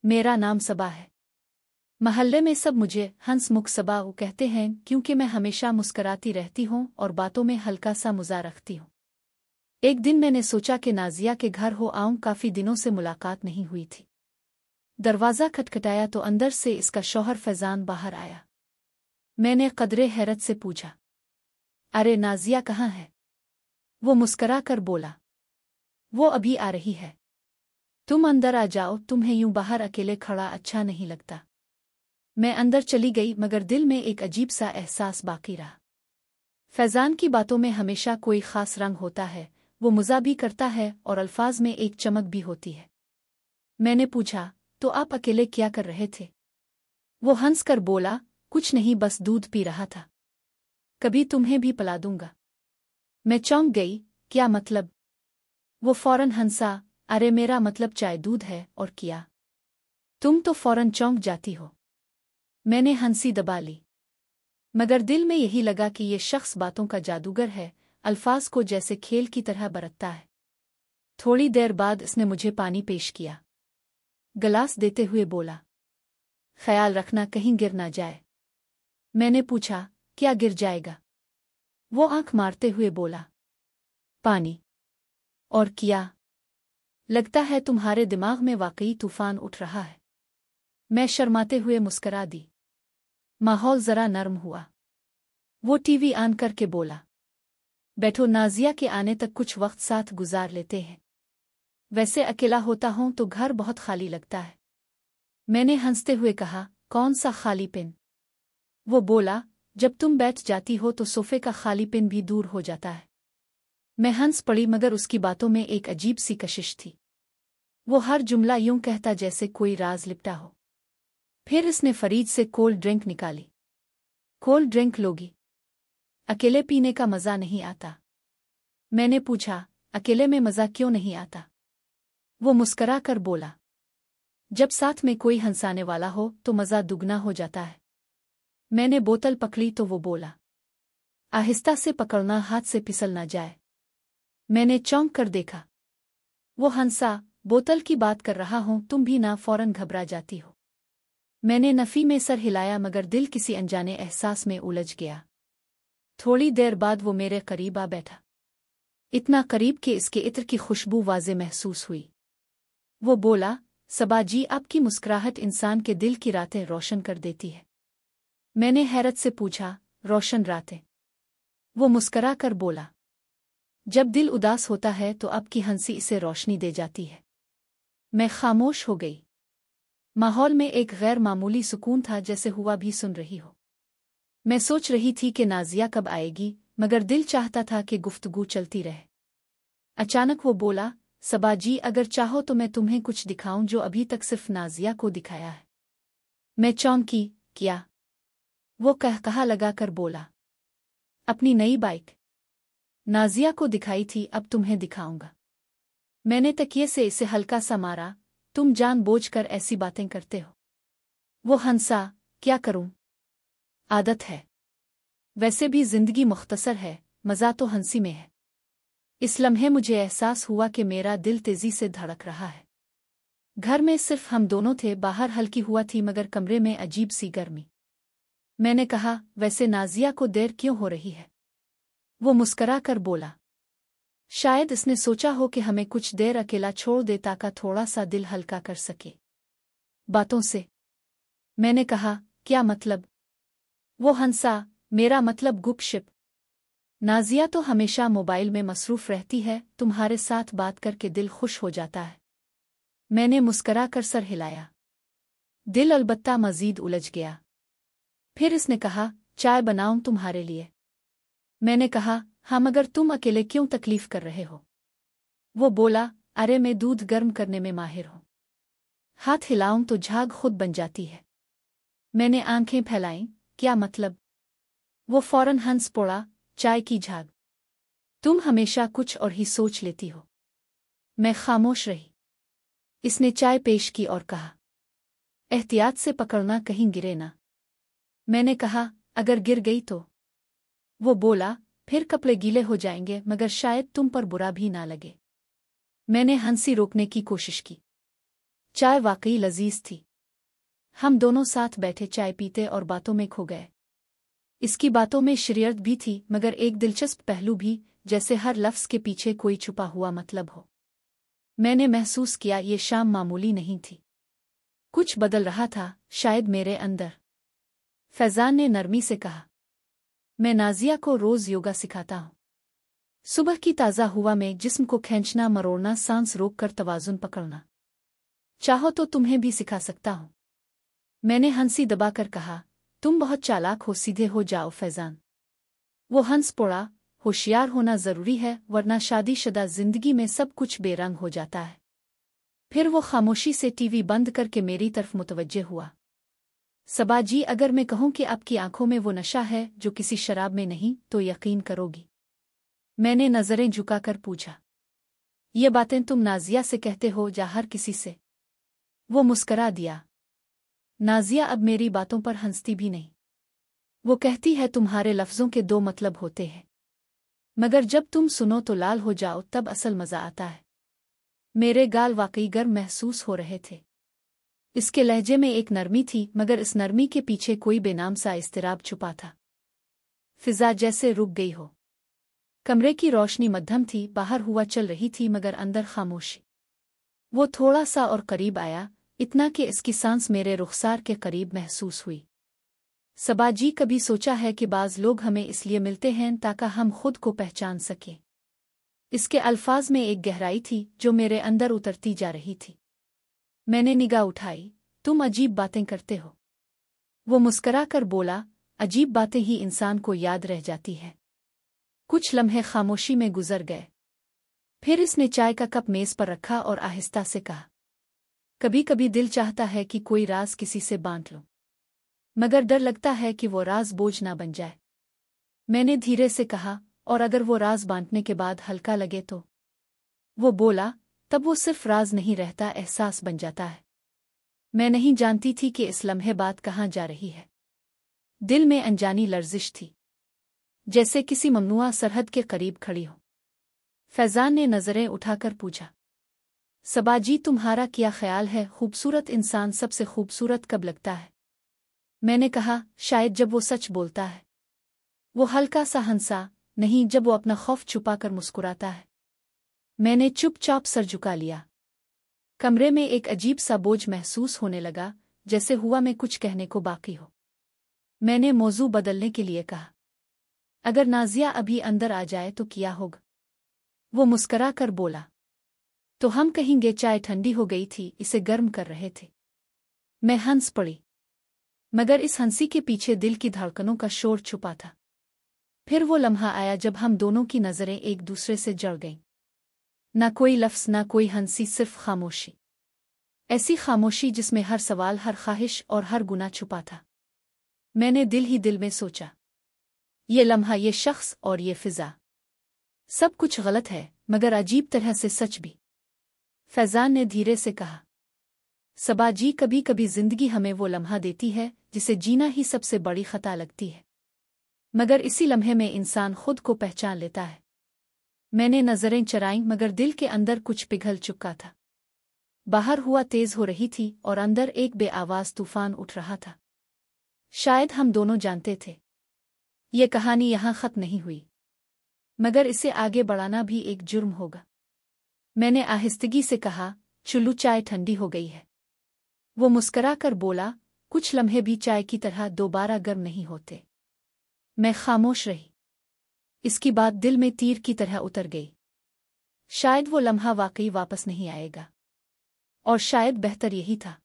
मेरा नाम सबा है। महल्ले में सब मुझे हंसमुख सबा कहते हैं क्योंकि मैं हमेशा मुस्कराती रहती हूँ और बातों में हल्का सा मज़ा रखती हूँ। एक दिन मैंने सोचा कि नाजिया के घर हो आऊं, काफ़ी दिनों से मुलाकात नहीं हुई थी। दरवाज़ा खटखटाया तो अंदर से इसका शौहर फैज़ान बाहर आया। मैंने कदरे हैरत से पूछा, अरे नाजिया कहाँ है? वो मुस्करा कर बोला, वो अभी आ रही है। तुम अंदर आ जाओ, तुम्हें यूं बाहर अकेले खड़ा अच्छा नहीं लगता। मैं अंदर चली गई मगर दिल में एक अजीब सा एहसास बाकी रहा। फैज़ान की बातों में हमेशा कोई ख़ास रंग होता है, वो मज़ा भी करता है और अल्फाज में एक चमक भी होती है। मैंने पूछा, तो आप अकेले क्या कर रहे थे? वो हंसकर बोला, कुछ नहीं, बस दूध पी रहा था। कभी तुम्हें भी पिला दूंगा। मैं चौंक गई, क्या मतलब? वो फौरन हंसा, अरे मेरा मतलब चाय दूध है। और किया? तुम तो फौरन चौंक जाती हो। मैंने हंसी दबा ली, मगर दिल में यही लगा कि ये शख्स बातों का जादूगर है, अल्फाज को जैसे खेल की तरह बरतता है। थोड़ी देर बाद इसने मुझे पानी पेश किया। गिलास देते हुए बोला, ख्याल रखना कहीं गिर ना जाए। मैंने पूछा, क्या गिर जाएगा? वो आंख मारते हुए बोला, पानी। और किया? लगता है तुम्हारे दिमाग में वाकई तूफान उठ रहा है। मैं शर्माते हुए मुस्करा दी। माहौल जरा नरम हुआ। वो टीवी ऑन करके बोला, बैठो, नाजिया के आने तक कुछ वक्त साथ गुजार लेते हैं। वैसे अकेला होता हूं तो घर बहुत खाली लगता है। मैंने हंसते हुए कहा, कौन सा खालीपन? वो बोला, जब तुम बैठ जाती हो तो सोफे का खालीपन भी दूर हो जाता है। मैं हंस पड़ी मगर उसकी बातों में एक अजीब सी कशिश थी। वो हर जुमला यूं कहता जैसे कोई राज लिपटा हो। फिर इसने फरीज से कोल्ड ड्रिंक निकाली। कोल्ड ड्रिंक लोगी? अकेले पीने का मज़ा नहीं आता। मैंने पूछा, अकेले में मज़ा क्यों नहीं आता? वो मुस्करा कर बोला, जब साथ में कोई हंसाने वाला हो तो मज़ा दुगना हो जाता है। मैंने बोतल पकड़ी तो वो बोला, आहिस्ता से पकड़ना, हाथ से फिसल ना जाए। मैंने चौंक कर देखा। वो हंसा, बोतल की बात कर रहा हूं, तुम भी ना फौरन घबरा जाती हो। मैंने नफ़ी में सर हिलाया मगर दिल किसी अनजाने एहसास में उलझ गया। थोड़ी देर बाद वो मेरे करीब आ बैठा, इतना करीब कि इसके इत्र की खुशबू वाज़े महसूस हुई। वो बोला, सबा जी, आपकी मुस्कुराहट इंसान के दिल की रातें रोशन कर देती है। मैंने हैरत से पूछा, रोशन रातें? वो मुस्करा कर बोला, जब दिल उदास होता है तो आपकी हंसी इसे रोशनी दे जाती है। मैं खामोश हो गई। माहौल में एक गैर मामूली सुकून था, जैसे हुआ भी सुन रही हो। मैं सोच रही थी कि नाजिया कब आएगी, मगर दिल चाहता था कि गुफ्तगू चलती रहे। अचानक वो बोला, सबा जी, अगर चाहो तो मैं तुम्हें कुछ दिखाऊं जो अभी तक सिर्फ नाजिया को दिखाया है। मैं चौंकी, क्या? वो कहा लगाकर बोला, अपनी नई बाइक। नाजिया को दिखाई थी, अब तुम्हें दिखाऊंगा। मैंने तकिए से इसे हल्का सा मारा, तुम जानबूझकर ऐसी बातें करते हो। वो हंसा, क्या करूं? आदत है। वैसे भी जिंदगी मुख्तसर है, मज़ा तो हंसी में है। इस लम्हे मुझे एहसास हुआ कि मेरा दिल तेजी से धड़क रहा है। घर में सिर्फ हम दोनों थे, बाहर हल्की हुआ थी मगर कमरे में अजीब सी गर्मी। मैंने कहा, वैसे नाजिया को देर क्यों हो रही है? वो मुस्करा कर बोला, शायद इसने सोचा हो कि हमें कुछ देर अकेला छोड़ दे ताकि थोड़ा सा दिल हल्का कर सके बातों से। मैंने कहा, क्या मतलब? वो हंसा, मेरा मतलब गुपशप। नाजिया तो हमेशा मोबाइल में मसरूफ रहती है, तुम्हारे साथ बात करके दिल खुश हो जाता है। मैंने मुस्करा कर सर हिलाया। दिल अलबत्ता मजीद उलझ गया। फिर इसने कहा, चाय बनाऊं तुम्हारे लिए? मैंने कहा, हाँ, मगर तुम अकेले क्यों तकलीफ कर रहे हो? वो बोला, अरे मैं दूध गर्म करने में माहिर हूं। हाथ हिलाऊं तो झाग खुद बन जाती है। मैंने आंखें फैलाईं, क्या मतलब? वो फौरन हंस पड़ा, चाय की झाग? तुम हमेशा कुछ और ही सोच लेती हो। मैं खामोश रही। इसने चाय पेश की और कहा, एहतियात से पकड़ना, कहीं गिरे ना। मैंने कहा, अगर गिर गई तो? वो बोला, फिर कपड़े गीले हो जाएंगे, मगर शायद तुम पर बुरा भी ना लगे। मैंने हंसी रोकने की कोशिश की। चाय वाकई लजीज थी। हम दोनों साथ बैठे चाय पीते और बातों में खो गए। इसकी बातों में शरीयत भी थी, मगर एक दिलचस्प पहलू भी, जैसे हर लफ्ज़ के पीछे कोई छुपा हुआ मतलब हो। मैंने महसूस किया ये शाम मामूली नहीं थी। कुछ बदल रहा था, शायद मेरे अंदर। फैज़ान ने नरमी से कहा, मैं नाज़िया को रोज़ योगा सिखाता हूँ। सुबह की ताज़ा हवा में जिस्म को खींचना मरोड़ना, सांस रोक कर तवाज़ुन पकड़ना। चाहो तो तुम्हें भी सिखा सकता हूँ। मैंने हंसी दबाकर कहा, तुम बहुत चालाक हो, सीधे हो जाओ फैज़ान। वो हंस पड़ा, होशियार होना ज़रूरी है, वरना शादीशुदा ज़िंदगी में सब कुछ बेरंग हो जाता है। फिर वो खामोशी से टीवी बंद करके मेरी तरफ मुतवज्जे हुआ। सबा जी, अगर मैं कहूँ कि आपकी आंखों में वो नशा है जो किसी शराब में नहीं, तो यकीन करोगी? मैंने नज़रें झुकाकर पूछा। ये बातें तुम नाज़िया से कहते हो या हर किसी से? वो मुस्करा दिया। नाज़िया अब मेरी बातों पर हंसती भी नहीं। वो कहती है, तुम्हारे लफ्ज़ों के दो मतलब होते हैं, मगर जब तुम सुनो तो लाल हो जाओ, तब असल मज़ा आता है। मेरे गाल वाकई गर्म महसूस हो रहे थे। इसके लहजे में एक नरमी थी, मगर इस नरमी के पीछे कोई बेनाम सा इस्तिराब छुपा था। फिज़ा जैसे रुक गई हो। कमरे की रोशनी मध्यम थी, बाहर हुआ चल रही थी, मगर अंदर खामोशी। वो थोड़ा सा और करीब आया, इतना कि इसकी सांस मेरे रुखसार के करीब महसूस हुई। सबा जी, कभी सोचा है कि बाज़ लोग हमें इसलिए मिलते हैं ताकि हम खुद को पहचान सकें? इसके अल्फाज में एक गहराई थी जो मेरे अंदर उतरती जा रही थी। मैंने निगाह उठाई। तुम अजीब बातें करते हो। वो मुस्करा कर बोला, अजीब बातें ही इंसान को याद रह जाती हैं। कुछ लम्हे खामोशी में गुजर गए। फिर इसने चाय का कप मेज पर रखा और आहिस्ता से कहा, कभी कभी दिल चाहता है कि कोई राज किसी से बांट लो, मगर डर लगता है कि वो राज बोझ ना बन जाए। मैंने धीरे से कहा, और अगर वो राज बांटने के बाद हल्का लगे तो? वो बोला, तब वो सिर्फ राज नहीं रहता, एहसास बन जाता है। मैं नहीं जानती थी कि इस लम्हे बात कहाँ जा रही है। दिल में अनजानी लर्जिश थी, जैसे किसी ममनुआ सरहद के करीब खड़ी हो। फैज़ान ने नज़रें उठाकर पूछा, सबा जी, तुम्हारा क्या ख्याल है, खूबसूरत इंसान सबसे खूबसूरत कब लगता है? मैंने कहा, शायद जब वो सच बोलता है। वो हल्का सा हंसा, नहीं, जब वो अपना खौफ छुपाकर मुस्कुराता है। मैंने चुपचाप सर झुका लिया। कमरे में एक अजीब सा बोझ महसूस होने लगा, जैसे हुआ में कुछ कहने को बाकी हो। मैंने मौजू बदलने के लिए कहा, अगर नाज़िया अभी अंदर आ जाए तो क्या होगा? वो मुस्करा कर बोला, तो हम कहेंगे चाय ठंडी हो गई थी, इसे गर्म कर रहे थे। मैं हंस पड़ी, मगर इस हंसी के पीछे दिल की धड़कनों का शोर छुपा था। फिर वो लम्हा आया जब हम दोनों की नज़रें एक दूसरे से जड़ गईं। ना कोई लफ्ज़, ना कोई हंसी, सिर्फ खामोशी। ऐसी खामोशी जिसमें हर सवाल, हर ख्वाहिश और हर गुनाह छुपा था। मैंने दिल ही दिल में सोचा, ये लम्हा, ये शख्स और ये फिज़ा, सब कुछ गलत है, मगर अजीब तरह से सच भी। फैज़ान ने धीरे से कहा, सबा जी, कभी कभी जिंदगी हमें वो लम्हा देती है जिसे जीना ही सबसे बड़ी खता लगती है, मगर इसी लम्हे में इंसान खुद को पहचान लेता है। मैंने नज़रें चराईं, मगर दिल के अंदर कुछ पिघल चुका था। बाहर हुआ तेज हो रही थी और अंदर एक बेआवाज़ तूफान उठ रहा था। शायद हम दोनों जानते थे, ये कहानी यहाँ ख़त्म नहीं हुई, मगर इसे आगे बढ़ाना भी एक जुर्म होगा। मैंने आहिस्तगी से कहा, चुल्लू, चाय ठंडी हो गई है। वो मुस्करा कर बोला, कुछ लम्हे भी चाय की तरह दोबारा गर्म नहीं होते। मैं खामोश रही। इसकी बात दिल में तीर की तरह उतर गई। शायद वो लम्हा वाकई वापस नहीं आएगा, और शायद बेहतर यही था।